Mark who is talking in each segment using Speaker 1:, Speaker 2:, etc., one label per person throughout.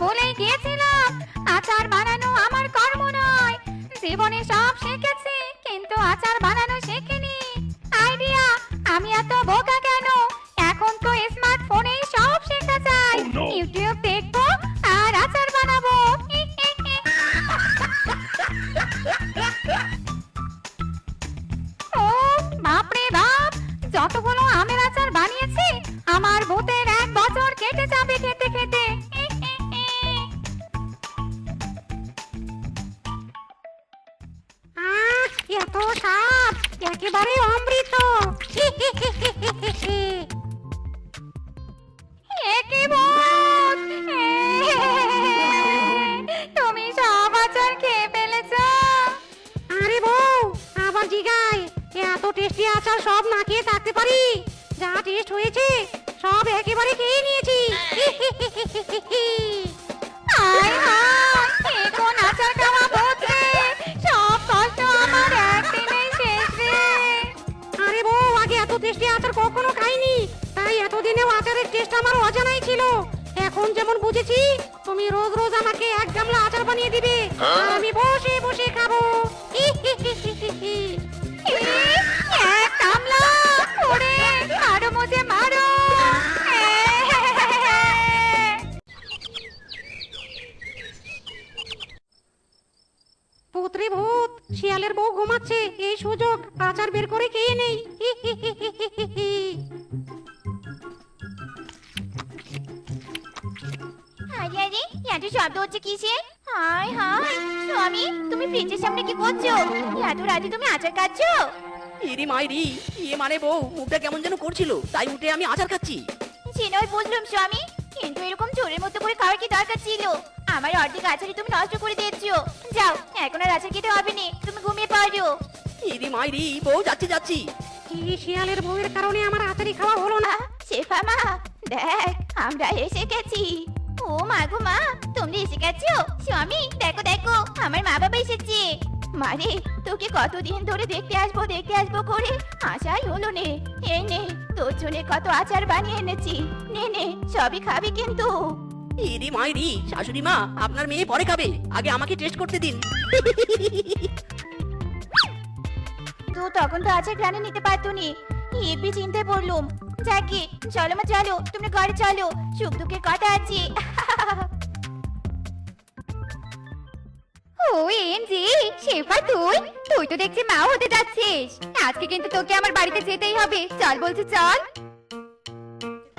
Speaker 1: বলেই গিয়েছিলাম আচার বানানো আমার কর্ম নয়। জীবনে সব শিখেছি কিন্তু আচার বানানো শিখিনি। আইডিয়া, আমি এত বোকা কেন? এখন তো স্মার্টফোনেই সব শেখা যায়। ইউটিউব দেখবো আর আচার বানাবো। ও বাপরে বাপ, যতগুলো আমের আচার বানিয়েছি আমার ভূতের 1 বছর কেটে যাবে খেতে খেতে।
Speaker 2: এত স্বাদ, একেবারে অমৃত।
Speaker 1: একে ভূত! তুমি সব আচার খেয়ে ফেলেছো।
Speaker 2: আরে বউ, আবার জিগায় এত টেস্টি আচার সব না খেয়ে থাকতে পারি? যা টেস্ট হয়েছে সব একেবারে খেয়ে নিয়েছি।
Speaker 1: হায় হায়, এ কোন আচার খাওয়া ভূত রে? সব কষ্ট আমার একদিনেই শেষ রে।
Speaker 2: আরে বউ, আগে এত টেস্টি আচার কখনো খাইনি, তাই এতদিনেও আচারের টেস্ট আমার অজানাই ছিল। এখন যেমন বুঝেছি তুমি রোজ রোজ আমাকে 1 গামলা আচার বানিয়ে দিবে আর আমি বসে বসে খাবো।
Speaker 1: এক কামলা ওরে, মারো মুঝে মারো।
Speaker 2: পুত্রে ভূত, শিয়ালের বউ ঘুমাচ্ছে, এই সুযোগ আচার বের করে খেয়ে নেই।
Speaker 1: আরে আরে, এত শব্দ হচ্ছে কিসে? হায় হায়, স্বামী তুমি ফ্রিজের সামনে কি করছো? এত রাতে তুমি আচার খাচ্ছো?
Speaker 3: ইরি মাইরি, ইয়ে মানে বউ মুখটা কেমন যেন করছিল, তাই উঠে আমি আচার খাচ্ছি।
Speaker 1: সে নয় বুঝলাম স্বামী, কিন্তু এরকম চোরের মতো করে খাওয়ার কি দরকার ছিল? আমার অর্ধেক আচারই তুমি নষ্ট করে দিয়েছো। যাও, এখন আর আচার খেতে হবে না, তুমি ঘুমিয়ে পড়ো।
Speaker 3: ইরি মাইরি, বউ যাচ্ছি যাচ্ছি।
Speaker 2: এই শিয়ালের বউয়ের কারণে আমার আচারি খাওয়া হলো না।
Speaker 1: শেফা মা, দেখ আমরা এসে গেছি। ও মা গো মা, তুমি এসে গেছো? স্বামী দেখো দেখো, আমার মা বাবা এসেছে। মারে, তোকে কতদিন ধরে দেখতে আসবো করে আশাই হলো নে। এই নে, তোর জন্য কত আচার বানিয়ে এনেছি। নে নে, সবই খাবি কিন্তু।
Speaker 3: ইরি মাইরি, শাশুড়ি মা আপনার মেয়ে পরে খাবে, আগে আমাকে টেস্ট করতে দিন।
Speaker 1: তো তখন তো আচার গ্রানে নিতে পারতো নি। হেব্বি চিন্তায় পড়লুম। যাকে, চলো মা চলো, তোমরা ঘরে চলো, সুখ দুঃখের কথা আছে। ও এনজি, শেফা তুই তো দেখছি মা হতে যাচ্ছিস। আজকে কিন্তু তোকে আমার বাড়িতে যেতেই হবে, চল বলছি চল।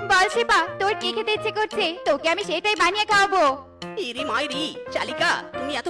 Speaker 1: বল শেফা, তোর কি খেতে ইচ্ছে করছে? তোকে আমি সেটাই বানিয়ে খাওয়াবো।
Speaker 3: ইরি মাইরি, চালিকা তুমি এত